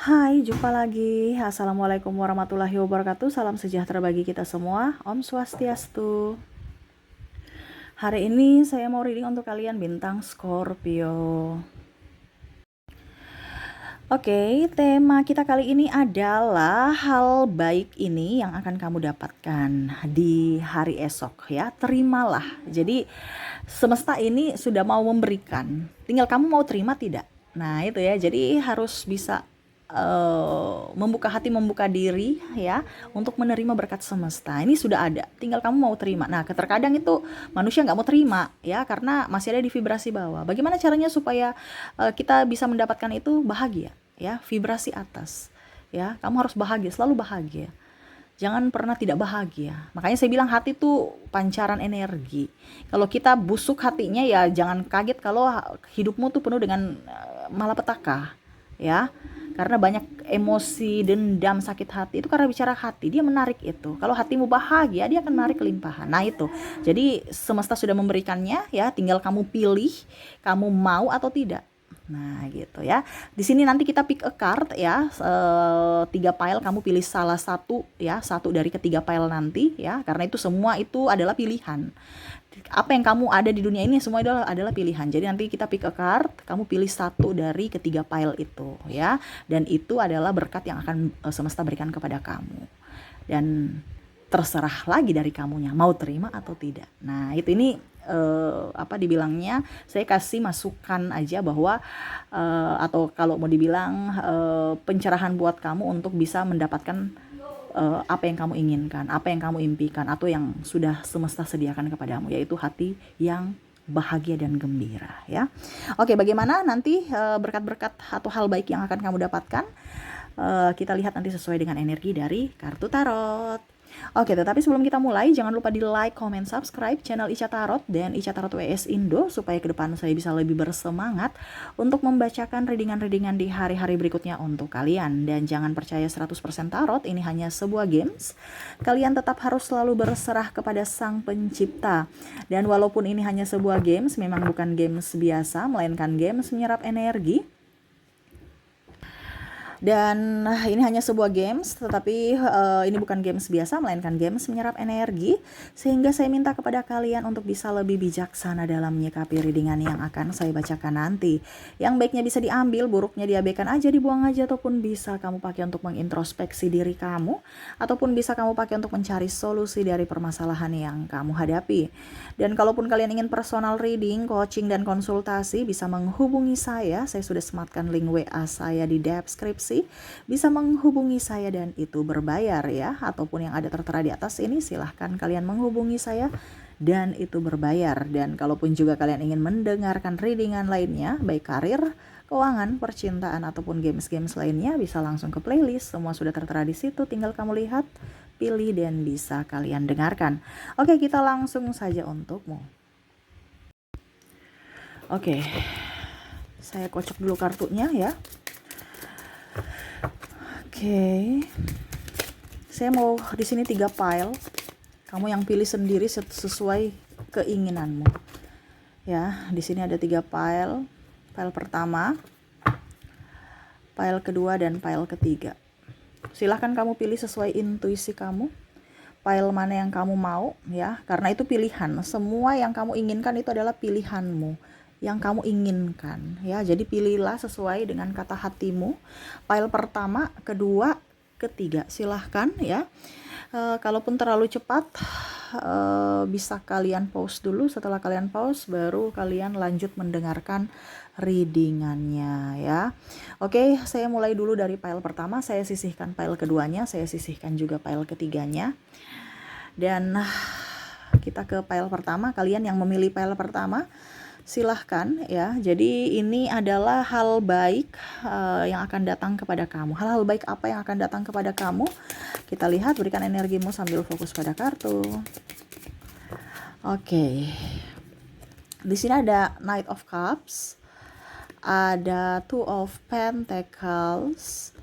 Hai, jumpa lagi. Assalamualaikum warahmatullahi wabarakatuh. Salam sejahtera bagi kita semua. Om Swastiastu. Hari ini saya mau reading untuk kalian bintang Scorpio. Oke, tema kita kali ini adalah hal baik ini yang akan kamu dapatkan di hari esok ya. Terimalah. Jadi semesta ini sudah mau memberikan. Tinggal kamu mau terima tidak? Nah, itu ya. Jadi harus bisa membuka hati, membuka diri ya untuk menerima berkat semesta. Ini sudah ada, tinggal kamu mau terima. Nah, terkadang itu manusia nggak mau terima ya karena masih ada di vibrasi bawah. Bagaimana caranya supaya kita bisa mendapatkan itu? Bahagia ya, vibrasi atas ya. Kamu harus bahagia, selalu bahagia. Jangan pernah tidak bahagia. Makanya saya bilang hati itu pancaran energi. Kalau kita busuk hatinya ya jangan kaget kalau hidupmu tuh penuh dengan malapetaka ya. Karena banyak emosi, dendam, sakit hati itu karena bicara hati, dia menarik itu. Kalau hatimu bahagia, dia akan menarik kelimpahan. Nah itu. Jadi semesta sudah memberikannya ya, tinggal kamu pilih kamu mau atau tidak. Nah gitu ya. Di sini nanti kita pick a card ya, 3 pile kamu pilih salah satu ya, satu dari ketiga pile nanti ya. Karena itu semua itu adalah pilihan. Apa yang kamu ada di dunia ini semua adalah pilihan. Jadi nanti kita pick a card, kamu pilih satu dari ketiga pile itu ya. Dan itu adalah berkat yang akan semesta berikan kepada kamu. Dan terserah lagi dari kamunya mau terima atau tidak. Nah, ini apa dibilangnya, saya kasih masukan aja bahwa atau kalau mau dibilang pencerahan buat kamu untuk bisa mendapatkan apa yang kamu inginkan, apa yang kamu impikan, atau yang sudah semesta sediakan kepadamu, yaitu hati yang bahagia dan gembira ya. Oke, bagaimana nanti berkat-berkat atau hal baik yang akan kamu dapatkan? Kita lihat nanti sesuai dengan energi dari kartu tarot. Oke, tetapi sebelum kita mulai, jangan lupa di like, comment, subscribe channel Ica Tarot dan Ica Tarot WS Indo supaya ke depan saya bisa lebih bersemangat untuk membacakan readingan-readingan di hari-hari berikutnya untuk kalian. Dan jangan percaya 100% tarot, ini hanya sebuah games. Kalian tetap harus selalu berserah kepada Sang Pencipta. Dan walaupun ini hanya sebuah games, memang bukan games biasa, melainkan games menyerap energi. Dan ini hanya sebuah games, tetapi ini bukan games biasa, melainkan games menyerap energi. Sehingga saya minta kepada kalian untuk bisa lebih bijaksana dalam menyikapi readingan yang akan saya bacakan nanti. Yang baiknya bisa diambil, buruknya diabaikan aja, dibuang aja, ataupun bisa kamu pakai untuk mengintrospeksi diri kamu, ataupun bisa kamu pakai untuk mencari solusi dari permasalahan yang kamu hadapi. Dan kalaupun kalian ingin personal reading, coaching, dan konsultasi, bisa menghubungi saya. Saya sudah sematkan link WA saya di deskripsi. Bisa menghubungi saya dan itu berbayar ya. Ataupun yang ada tertera di atas ini, silahkan kalian menghubungi saya dan itu berbayar. Dan kalaupun juga kalian ingin mendengarkan readingan lainnya, baik karir, keuangan, percintaan, ataupun games-games lainnya, bisa langsung ke playlist. Semua sudah tertera di situ, tinggal kamu lihat, pilih, dan bisa kalian dengarkan. Oke, kita langsung saja untukmu. Oke, saya kocok dulu kartunya ya. Oke, saya mau di sini 3 pile. Kamu yang pilih sendiri sesuai keinginanmu. Ya, di sini ada 3 pile. Pile pertama, pile kedua, dan pile ketiga. Silahkan kamu pilih sesuai intuisi kamu. Pile mana yang kamu mau ya, karena itu pilihan. Semua yang kamu inginkan itu adalah pilihanmu yang kamu inginkan ya. Jadi pilihlah sesuai dengan kata hatimu. Pile pertama, kedua, ketiga, silahkan ya. Kalaupun terlalu cepat, bisa kalian pause dulu. Setelah kalian pause, baru kalian lanjut mendengarkan readingannya ya. Oke, saya mulai dulu dari pile pertama. Saya sisihkan pile keduanya, saya sisihkan juga pile ketiganya. Dan kita ke pile pertama. Kalian yang memilih pile pertama, silahkan ya. Jadi ini adalah hal baik yang akan datang kepada kamu. Hal-hal baik apa yang akan datang kepada kamu? Kita lihat, berikan energimu sambil fokus pada kartu. Oke. Di sini ada Knight of Cups, ada Two of Pentacles,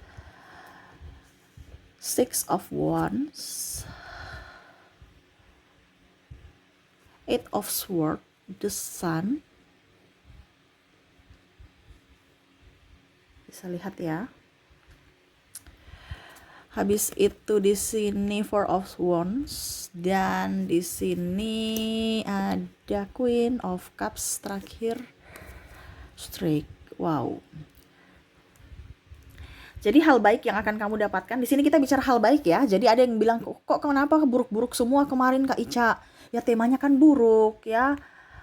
Six of Wands, Eight of Swords, the Sun. Bisa lihat ya. Habis itu di sini Four of Wands dan di sini ada Queen of Cups terakhir, Strike. Wow. Jadi hal baik yang akan kamu dapatkan. Di sini kita bicara hal baik ya. Jadi ada yang bilang kok kenapa buruk-buruk semua kemarin Kak Ica? Ya temanya kan buruk ya.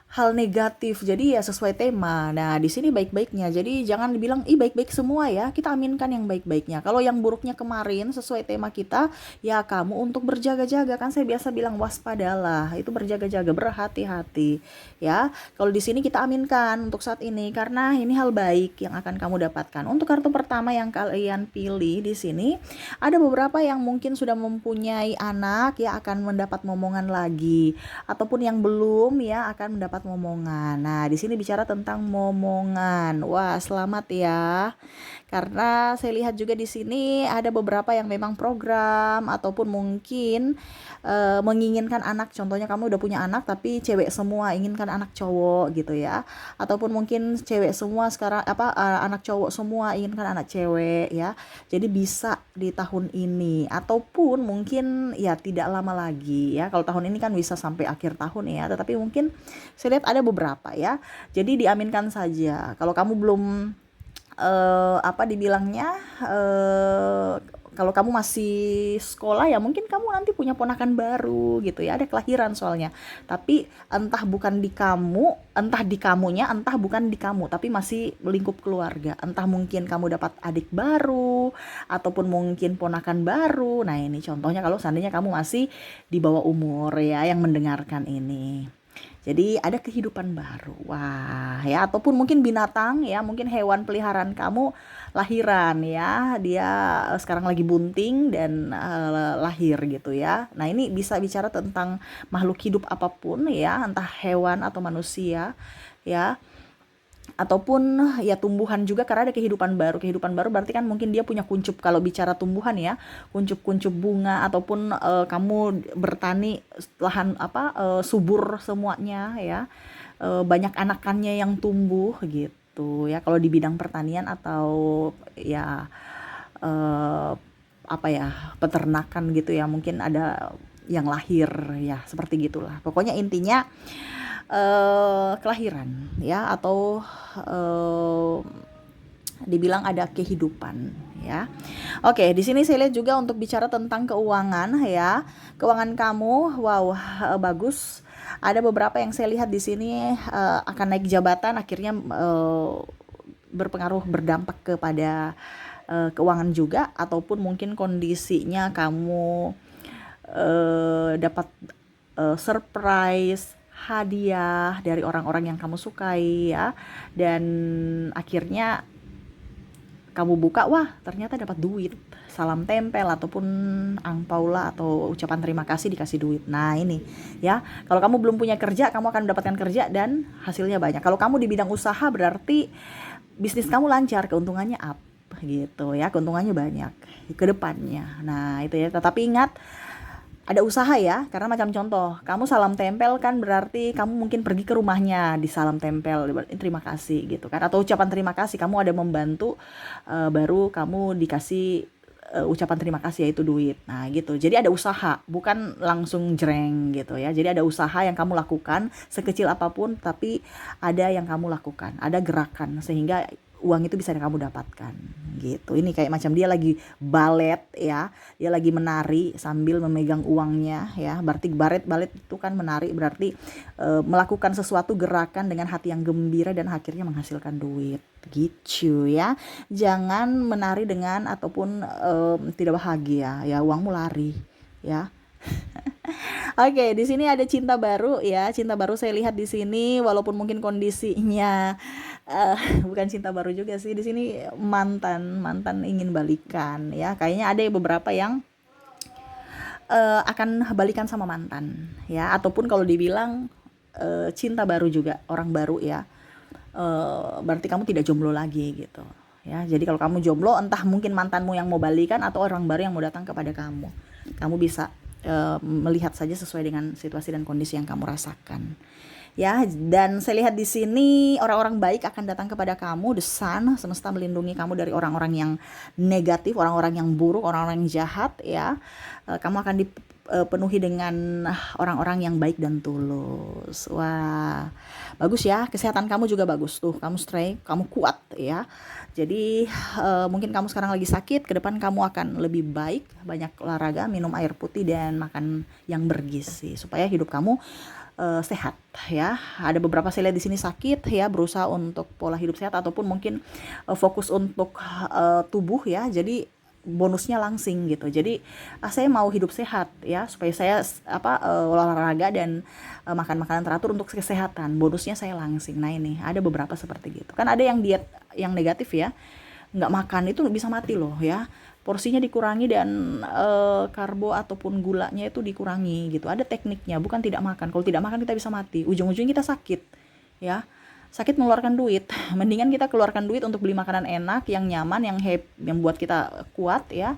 Hal negatif. Jadi ya sesuai tema. Nah, di sini baik-baiknya. Jadi jangan dibilang ih baik-baik semua ya. Kita aminkan yang baik-baiknya. Kalau yang buruknya kemarin sesuai tema kita, ya kamu untuk berjaga-jaga. Kan saya biasa bilang waspadalah. Itu berjaga-jaga, berhati-hati ya. Kalau di sini kita aminkan untuk saat ini karena ini hal baik yang akan kamu dapatkan. Untuk kartu pertama yang kalian pilih di sini, ada beberapa yang mungkin sudah mempunyai anak ya akan mendapat momongan lagi, ataupun yang belum ya akan mendapat momongan. Nah, di sini bicara tentang momongan. Wah, selamat ya. Karena saya lihat juga di sini ada beberapa yang memang program ataupun mungkin menginginkan anak. Contohnya kamu udah punya anak tapi cewek semua, inginkan anak cowok gitu ya. Ataupun mungkin cewek semua sekarang anak cowok semua inginkan anak cewek ya. Jadi bisa di tahun ini ataupun mungkin ya tidak lama lagi ya. Kalau tahun ini kan bisa sampai akhir tahun ya, tetapi mungkin saya lihat ada beberapa ya. Jadi diaminkan saja. Kalau kamu belum dibilangnya kalau kamu masih sekolah ya mungkin kamu nanti punya ponakan baru gitu ya, ada kelahiran soalnya. Tapi entah bukan di kamu, entah di kamunya, entah bukan di kamu, tapi masih lingkup keluarga. Entah mungkin kamu dapat adik baru ataupun mungkin ponakan baru. Nah, ini contohnya kalau seandainya kamu masih di bawah umur ya yang mendengarkan ini. Jadi ada kehidupan baru. Wah, ya ataupun mungkin binatang ya, mungkin hewan peliharaan kamu lahiran ya. Dia sekarang lagi bunting dan lahir gitu ya. Nah, ini bisa bicara tentang makhluk hidup apapun ya, entah hewan atau manusia ya. Ataupun ya tumbuhan juga karena ada kehidupan baru. Kehidupan baru berarti kan mungkin dia punya kuncup, kalau bicara tumbuhan ya, kuncup-kuncup bunga ataupun kamu bertani lahan subur semuanya ya. Banyak anakannya yang tumbuh gitu ya kalau di bidang pertanian atau ya eh, peternakan gitu ya, mungkin ada yang lahir ya seperti gitulah. Pokoknya intinya kelahiran ya atau eh, dibilang ada kehidupan ya. Oke, di sini saya lihat juga untuk bicara tentang keuangan ya. Keuangan kamu wow bagus. Ada beberapa yang saya lihat di sini akan naik jabatan, akhirnya berpengaruh berdampak kepada keuangan juga, ataupun mungkin kondisinya kamu dapat surprise hadiah dari orang-orang yang kamu sukai ya, dan akhirnya kamu buka wah ternyata dapat duit, salam tempel ataupun angpau lah atau ucapan terima kasih dikasih duit. Nah, ini ya, kalau kamu belum punya kerja kamu akan mendapatkan kerja dan hasilnya banyak. Kalau kamu di bidang usaha berarti bisnis kamu lancar, keuntungannya up gitu ya, keuntungannya banyak ke depannya. Nah, itu ya, tetapi ingat ada usaha ya, karena macam contoh, kamu salam tempel kan berarti kamu mungkin pergi ke rumahnya di salam tempel, terima kasih gitu kan, atau ucapan terima kasih, kamu ada membantu, baru kamu dikasih ucapan terima kasih yaitu duit. Nah gitu, jadi ada usaha, bukan langsung jreng gitu ya. Jadi ada usaha yang kamu lakukan sekecil apapun, tapi ada yang kamu lakukan, ada gerakan sehingga uang itu bisa kamu dapatkan gitu. Ini kayak macam dia lagi balet ya, dia lagi menari sambil memegang uangnya ya. Berarti balet itu kan menari, berarti melakukan sesuatu gerakan dengan hati yang gembira dan akhirnya menghasilkan duit gitu ya. Jangan menari dengan ataupun tidak bahagia ya, uangmu lari ya. Oke, di sini ada cinta baru ya. Cinta baru saya lihat di sini, walaupun mungkin kondisinya bukan cinta baru juga sih. Di sini mantan ingin balikan ya. Kayaknya ada beberapa yang akan balikan sama mantan ya. Ataupun kalau dibilang cinta baru juga, orang baru ya. Berarti kamu tidak jomblo lagi gitu ya. Jadi kalau kamu jomblo, entah mungkin mantanmu yang mau balikan atau orang baru yang mau datang kepada kamu. Kamu bisa melihat saja sesuai dengan situasi dan kondisi yang kamu rasakan ya. Dan saya lihat di sini orang-orang baik akan datang kepada kamu. The Sun, semesta melindungi kamu dari orang-orang yang negatif, orang-orang yang buruk, orang-orang yang jahat, ya. Kamu akan dipenuhi dengan orang-orang yang baik dan tulus. Wah, bagus ya. Kesehatan kamu juga bagus tuh. Kamu strength, kamu kuat, ya. Jadi mungkin kamu sekarang lagi sakit, ke depan kamu akan lebih baik, banyak olahraga, minum air putih dan makan yang bergizi supaya hidup kamu sehat, ya. Ada beberapa saya lihat di sini sakit, ya, berusaha untuk pola hidup sehat ataupun mungkin fokus untuk tubuh, ya. Jadi bonusnya langsing gitu. Jadi saya mau hidup sehat, ya, supaya saya olahraga dan makan makanan teratur untuk kesehatan. Bonusnya saya langsing. Nah, ini ada beberapa seperti gitu. Kan ada yang diet yang negatif, ya. Nggak makan itu bisa mati loh, ya. Porsinya dikurangi dan karbo ataupun gulanya itu dikurangi gitu. Ada tekniknya, bukan tidak makan. Kalau tidak makan kita bisa mati. Ujung-ujungnya kita sakit, ya. Sakit mengeluarkan duit. Mendingan kita keluarkan duit untuk beli makanan enak, yang nyaman, yang buat kita kuat, ya.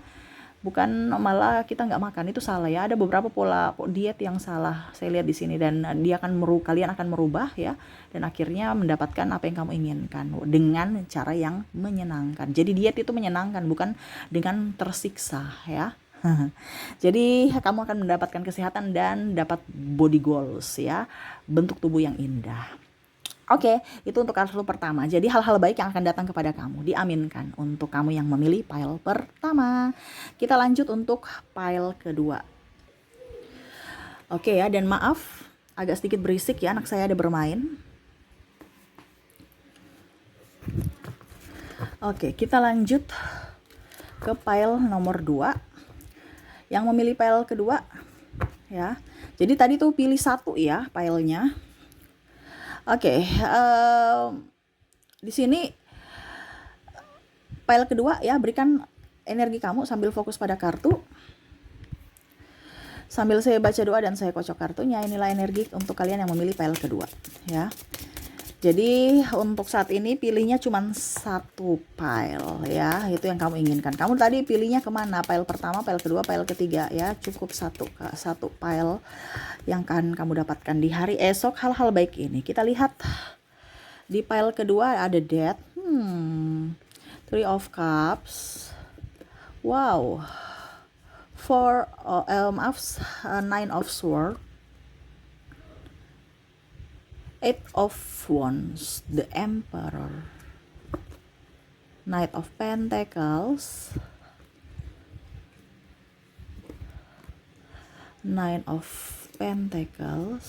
Bukan malah kita nggak makan, itu salah, ya. Ada beberapa pola diet yang salah saya lihat di sini, dan kalian akan merubah, ya, dan akhirnya mendapatkan apa yang kamu inginkan dengan cara yang menyenangkan. Jadi diet itu menyenangkan, bukan dengan tersiksa, ya. Jadi kamu akan mendapatkan kesehatan dan dapat body goals, ya, bentuk tubuh yang indah. Oke, itu untuk kartu pertama. Jadi hal-hal baik yang akan datang kepada kamu, diaminkan untuk kamu yang memilih pile pertama. Kita lanjut untuk pile kedua. Oke ya, dan maaf agak sedikit berisik ya, anak saya ada bermain. Oke, kita lanjut ke pile nomor 2. Yang memilih pile kedua, ya. Jadi tadi tuh pilih satu ya pilenya. Oke, di sini pile kedua, ya, berikan energi kamu sambil fokus pada kartu. Sambil saya baca doa dan saya kocok kartunya, inilah energi untuk kalian yang memilih pile kedua, ya. Jadi untuk saat ini pilihnya cuma satu pile, ya, itu yang kamu inginkan. Kamu tadi pilihnya kemana? Pile pertama, pile kedua, pile ketiga, ya. Cukup satu pile yang akan kamu dapatkan di hari esok. Hal-hal baik ini kita lihat di pile kedua ada Death, Three of Cups, wow, Nine of Swords, Eight of Wands, the Emperor, Knight of Pentacles, Nine of Pentacles,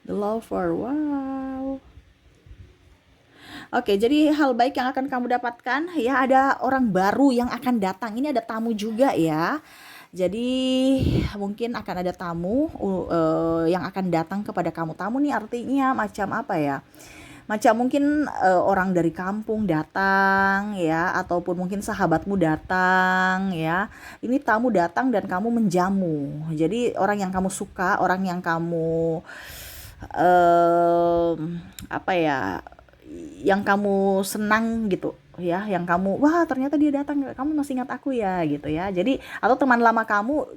the Lover. Wow. Oke, jadi hal baik yang akan kamu dapatkan, ya, ada orang baru yang akan datang. Ini ada tamu juga, ya. Jadi mungkin akan ada tamu yang akan datang kepada kamu. Tamu nih artinya macam apa ya? Macam mungkin orang dari kampung datang, ya, ataupun mungkin sahabatmu datang, ya. Ini tamu datang dan kamu menjamu. Jadi orang yang kamu suka, orang yang kamu apa ya? Yang kamu senang gitu, ya, yang kamu, wah, ternyata dia datang, kamu masih ingat aku, ya, gitu, ya. Jadi atau teman lama kamu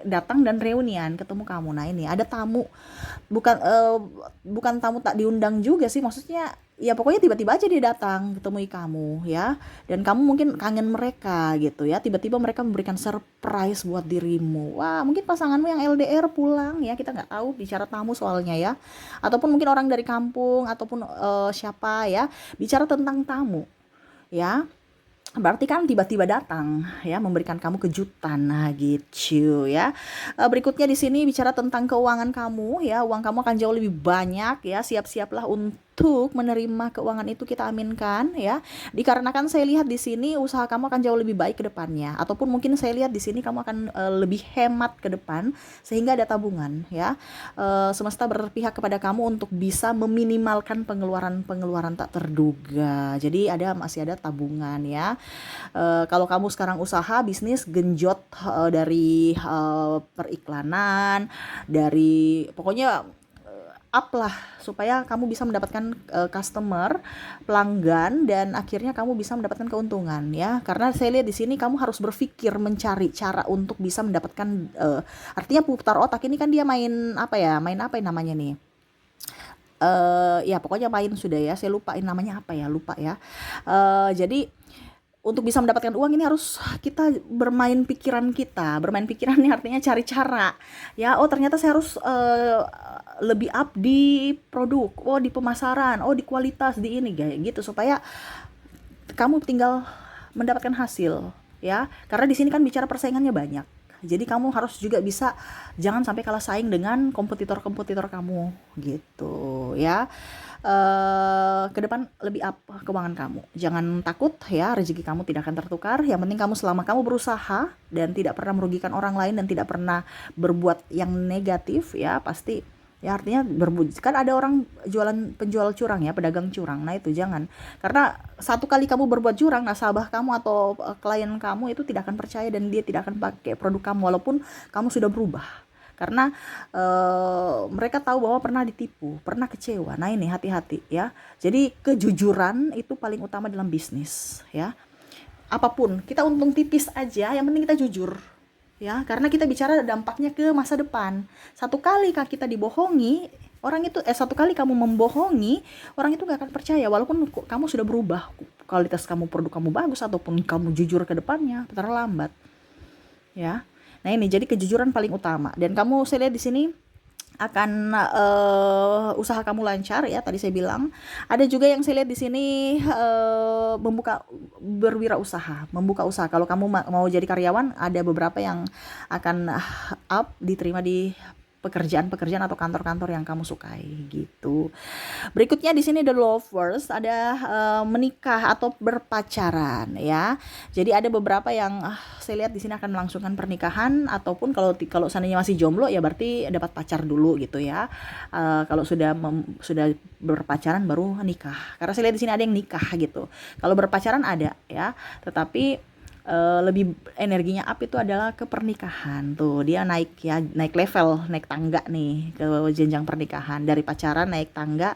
datang dan reunian ketemu kamu. Nah, ini ada tamu, bukan tamu tak diundang juga sih, maksudnya ya pokoknya tiba-tiba aja dia datang ketemui kamu, ya, dan kamu mungkin kangen mereka gitu, ya. Tiba-tiba mereka memberikan surprise buat dirimu. Wah, mungkin pasanganmu yang LDR pulang, ya, kita nggak tahu, bicara tamu soalnya, ya, ataupun mungkin orang dari kampung ataupun siapa, ya, bicara tentang tamu, ya. Berarti kan tiba-tiba datang, ya, memberikan kamu kejutan. Nah, gitu, ya. Berikutnya di sini bicara tentang keuangan kamu, ya. Uang kamu akan jauh lebih banyak, ya. Siap-siaplah untuk menerima keuangan itu, kita aminkan, ya. Dikarenakan saya lihat di sini usaha kamu akan jauh lebih baik ke depannya, ataupun mungkin saya lihat di sini kamu akan lebih hemat ke depan sehingga ada tabungan, ya. Semesta berpihak kepada kamu untuk bisa meminimalkan pengeluaran tak terduga. Jadi masih ada tabungan, ya. Kalau kamu sekarang usaha bisnis genjot dari periklanan, dari pokoknya up lah supaya kamu bisa mendapatkan customer, pelanggan, dan akhirnya kamu bisa mendapatkan keuntungan ya. Karena saya lihat di sini kamu harus berpikir mencari cara untuk bisa mendapatkan artinya putar otak ini kan dia main apa ya? Main apa namanya nih? Ya pokoknya main sudah ya, saya lupain namanya apa ya, lupa ya. Jadi untuk bisa mendapatkan uang ini harus kita bermain pikiran kita. Bermain pikiran ini artinya cari cara. Ya, oh ternyata saya harus lebih up di produk, oh di pemasaran, oh di kualitas, di ini kayak gitu supaya kamu tinggal mendapatkan hasil ya. Karena di sini kan bicara persaingannya banyak. Jadi kamu harus juga bisa jangan sampai kalah saing dengan kompetitor-kompetitor kamu gitu ya. Ke depan lebih up keuangan kamu. Jangan takut ya, rezeki kamu tidak akan tertukar. Yang penting kamu selama kamu berusaha dan tidak pernah merugikan orang lain dan tidak pernah berbuat yang negatif ya, pasti ya artinya kan ada orang penjual curang ya, pedagang curang. Nah itu jangan, karena satu kali kamu berbuat curang, nasabah kamu atau klien kamu itu tidak akan percaya dan dia tidak akan pakai produk kamu walaupun kamu sudah berubah, karena mereka tahu bahwa pernah ditipu, pernah kecewa. Nah ini hati-hati ya. Jadi kejujuran itu paling utama dalam bisnis ya. Apapun kita untung tipis aja, yang penting kita jujur ya, karena kita bicara dampaknya ke masa depan. Satu kali kita dibohongi orang itu, satu kali kamu membohongi orang itu gak akan percaya walaupun kamu sudah berubah, kualitas kamu, produk kamu bagus, ataupun kamu jujur ke depannya terlambat ya. Nah ini jadi kejujuran paling utama, dan kamu saya lihat di sini akan usaha kamu lancar ya. Tadi saya bilang ada juga yang saya lihat di sini membuka usaha. Kalau kamu mau jadi karyawan, ada beberapa yang akan up diterima di pekerjaan atau kantor-kantor yang kamu sukai gitu. Berikutnya di sini the lovers, ada menikah atau berpacaran ya. Jadi ada beberapa yang saya lihat di sini akan melangsungkan pernikahan, ataupun kalau seandainya masih jomblo ya berarti dapat pacar dulu gitu ya. Kalau sudah berpacaran baru nikah. Karena saya lihat di sini ada yang nikah gitu. Kalau berpacaran ada ya, tetapi lebih energinya up itu adalah ke pernikahan. Tuh dia naik ya, naik level, naik tangga nih ke jenjang pernikahan, dari pacaran naik tangga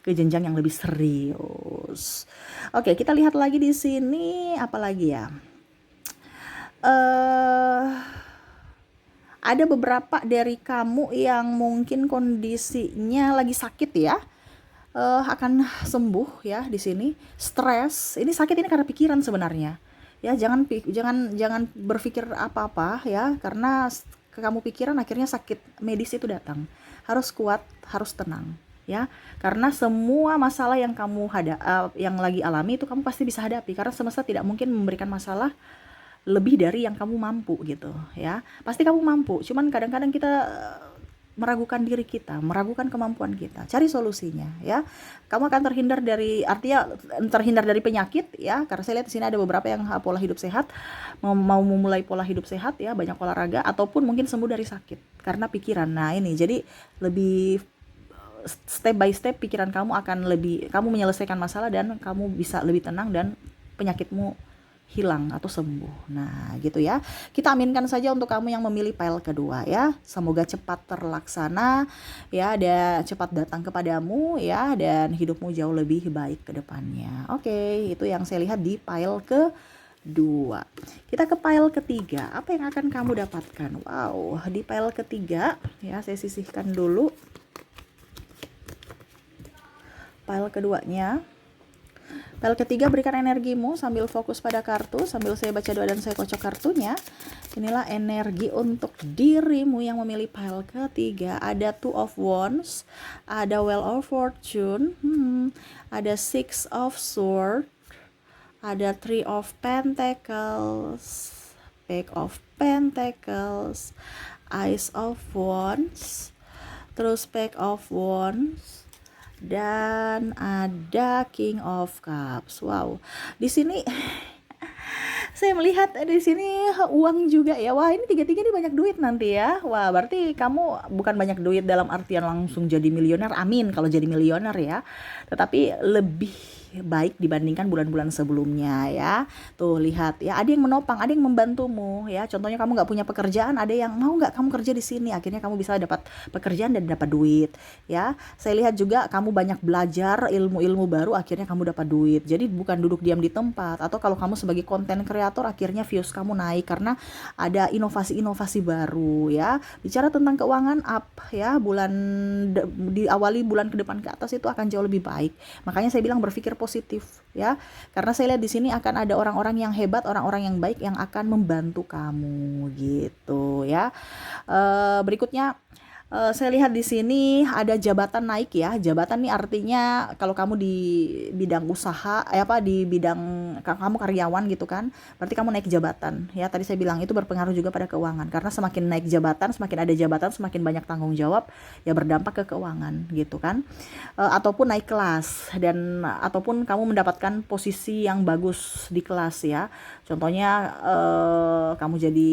ke jenjang yang lebih serius. Oke, kita lihat lagi di sini apa lagi ya. Ada beberapa dari kamu yang mungkin kondisinya lagi sakit ya, akan sembuh ya di sini. Stres, ini sakit ini karena pikiran sebenarnya. Ya, jangan berpikir apa-apa ya, karena kamu pikiran akhirnya sakit medis itu datang. Harus kuat, harus tenang ya. Karena semua masalah yang kamu yang lagi alami itu kamu pasti bisa hadapi, karena semesta tidak mungkin memberikan masalah lebih dari yang kamu mampu gitu ya. Pasti kamu mampu, cuman kadang-kadang kita meragukan diri kita, meragukan kemampuan kita. Cari solusinya ya. Kamu akan terhindar dari penyakit ya, karena saya lihat di sini ada beberapa yang pola hidup sehat, mau memulai pola hidup sehat ya, banyak olahraga, ataupun mungkin sembuh dari sakit karena pikiran. Nah ini jadi lebih step by step, pikiran kamu akan kamu menyelesaikan masalah dan kamu bisa lebih tenang dan penyakitmu hilang atau sembuh. Nah gitu ya, kita aminkan saja untuk kamu yang memilih pile kedua ya. Semoga cepat terlaksana ya, dan cepat datang kepadamu ya, dan hidupmu jauh lebih baik ke depannya. Oke, itu yang saya lihat di pile kedua. Kita ke pile ketiga, apa yang akan kamu dapatkan? Wow, di pile ketiga ya, saya sisihkan dulu pile keduanya. Pile ketiga, berikan energimu sambil fokus pada kartu, sambil saya baca doa dan saya kocok kartunya. Inilah energi untuk dirimu yang memilih pile ketiga. Ada Two of Wands, ada Wheel of Fortune, ada Six of Swords, ada Three of Pentacles, Page of Pentacles, Ace of Wands, terus Page of Wands, dan ada King of Cups. Wow, di sini saya melihat di sini uang juga ya. Wah, ini tiga-tiga ini banyak duit nanti ya. Wah, berarti kamu bukan banyak duit dalam artian langsung jadi milioner. Amin kalau jadi milioner ya. Tetapi lebih baik dibandingkan bulan-bulan sebelumnya ya. Tuh lihat ya, ada yang menopang, ada yang membantumu ya. Contohnya kamu nggak punya pekerjaan, ada yang mau nggak kamu kerja di sini, akhirnya kamu bisa dapat pekerjaan dan dapat duit ya. Saya lihat juga kamu banyak belajar ilmu-ilmu baru, akhirnya kamu dapat duit. Jadi bukan duduk diam di tempat. Atau kalau kamu sebagai konten kreator, akhirnya views kamu naik karena ada inovasi-inovasi baru ya. Bicara tentang keuangan up ya, diawali bulan ke depan ke atas itu akan jauh lebih baik. Makanya saya bilang berpikir positif ya. Karena saya lihat di sini akan ada orang-orang yang hebat, orang-orang yang baik yang akan membantu kamu gitu ya. Berikutnya saya lihat di sini ada jabatan naik ya. Jabatan nih artinya kalau kamu di bidang usaha, di bidang kamu karyawan gitu kan, berarti kamu naik jabatan ya. Tadi saya bilang itu berpengaruh juga pada keuangan karena semakin naik jabatan, semakin ada jabatan, semakin banyak tanggung jawab ya, berdampak ke keuangan gitu kan. Ataupun naik kelas ataupun kamu mendapatkan posisi yang bagus di kelas ya. Contohnya kamu jadi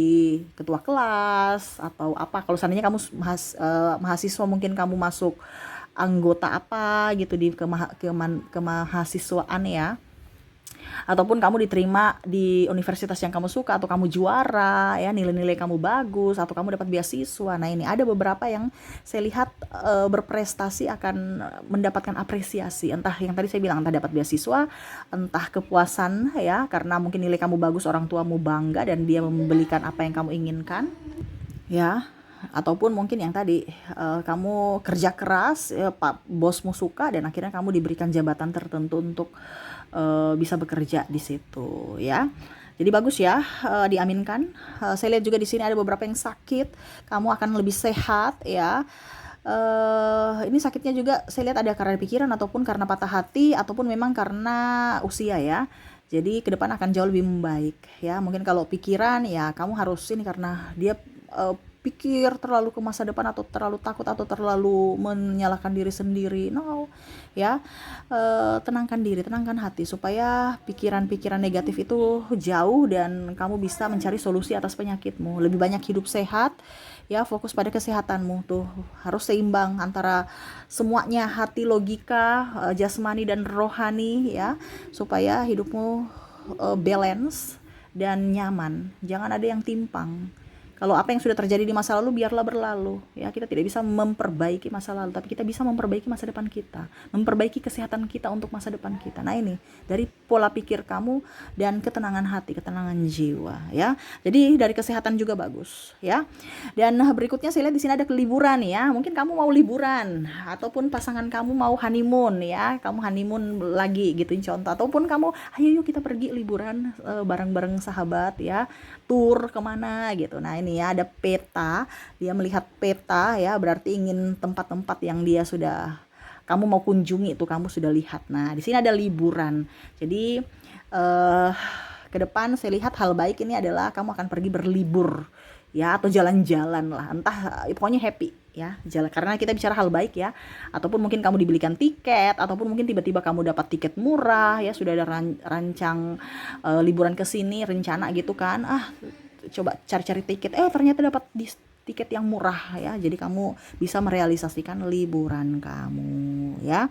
ketua kelas atau apa. Kalau seandainya kamu mahasiswa, mungkin kamu masuk anggota apa gitu di kemahasiswaan ya. Ataupun kamu diterima di universitas yang kamu suka, atau kamu juara ya, nilai-nilai kamu bagus, atau kamu dapat beasiswa. Nah ini ada beberapa yang saya lihat berprestasi akan mendapatkan apresiasi, entah yang tadi saya bilang, entah dapat beasiswa, entah kepuasan ya, karena mungkin nilai kamu bagus, orang tuamu bangga dan dia membelikan apa yang kamu inginkan ya. Ataupun mungkin yang tadi kamu kerja keras ya, pak bosmu suka, dan akhirnya kamu diberikan jabatan tertentu untuk bisa bekerja di situ ya. Jadi bagus ya, diaminkan. Saya lihat juga di sini ada beberapa yang sakit, kamu akan lebih sehat ya. Ini sakitnya juga saya lihat ada karena pikiran, ataupun karena patah hati, ataupun memang karena usia ya. Jadi ke depan akan jauh lebih membaik ya. Mungkin kalau pikiran ya kamu harus ini karena dia pikir terlalu ke masa depan, atau terlalu takut, atau terlalu menyalahkan diri sendiri. No ya, tenangkan diri, tenangkan hati, supaya pikiran-pikiran negatif itu jauh dan kamu bisa mencari solusi atas penyakitmu. Lebih banyak hidup sehat ya, fokus pada kesehatanmu. Tuh harus seimbang antara semuanya, hati, logika, jasmani dan rohani ya, supaya hidupmu balance dan nyaman. Jangan ada yang timpang. Kalau apa yang sudah terjadi di masa lalu biarlah berlalu ya. Kita tidak bisa memperbaiki masa lalu, tapi kita bisa memperbaiki masa depan kita, memperbaiki kesehatan kita untuk masa depan kita. Nah ini dari pola pikir kamu dan ketenangan hati, ketenangan jiwa ya. Jadi dari kesehatan juga bagus ya. Dan berikutnya saya lihat di sini ada liburan ya. Mungkin kamu mau liburan, ataupun pasangan kamu mau honeymoon ya. Kamu honeymoon lagi gitu contoh, ataupun kamu ayo yuk kita pergi liburan bareng-bareng sahabat ya, tur kemana gitu. Nah ini ya ada peta, dia melihat peta ya, berarti ingin tempat-tempat yang dia sudah kamu mau kunjungi itu kamu sudah lihat. Nah di sini ada liburan. Jadi ke depan saya lihat hal baik ini adalah kamu akan pergi berlibur ya, atau jalan-jalan lah, entah pokoknya happy ya, jalan. Karena kita bicara hal baik ya. Ataupun mungkin kamu dibelikan tiket, ataupun mungkin tiba-tiba kamu dapat tiket murah ya, sudah ada rancang liburan ke sini, rencana gitu kan, coba cari-cari tiket, ternyata dapat tiket yang murah ya, jadi kamu bisa merealisasikan liburan kamu ya.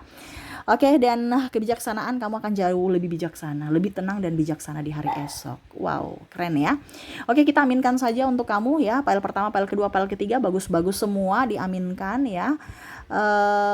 Oke, dan kebijaksanaan, kamu akan jauh lebih bijaksana, lebih tenang dan bijaksana di hari esok. Wow, keren ya. Oke, kita aminkan saja untuk kamu ya. File pertama, file kedua, file ketiga bagus-bagus semua, diaminkan ya.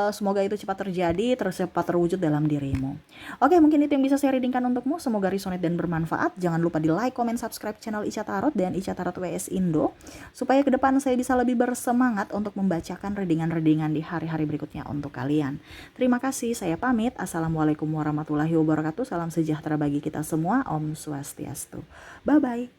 Semoga itu cepat terjadi, cepat terwujud dalam dirimu. Oke, mungkin itu yang bisa saya readingkan untukmu. Semoga resonate dan bermanfaat. Jangan lupa di like, comment, subscribe channel Ica Tarot dan Ica Tarot WS Indo, supaya ke depan saya bisa lebih bersemangat untuk membacakan readingan-readingan di hari-hari berikutnya untuk kalian. Terima kasih, saya pamit. Assalamualaikum warahmatullahi wabarakatuh. Salam sejahtera bagi kita semua. Om Swastiastu. Bye-bye.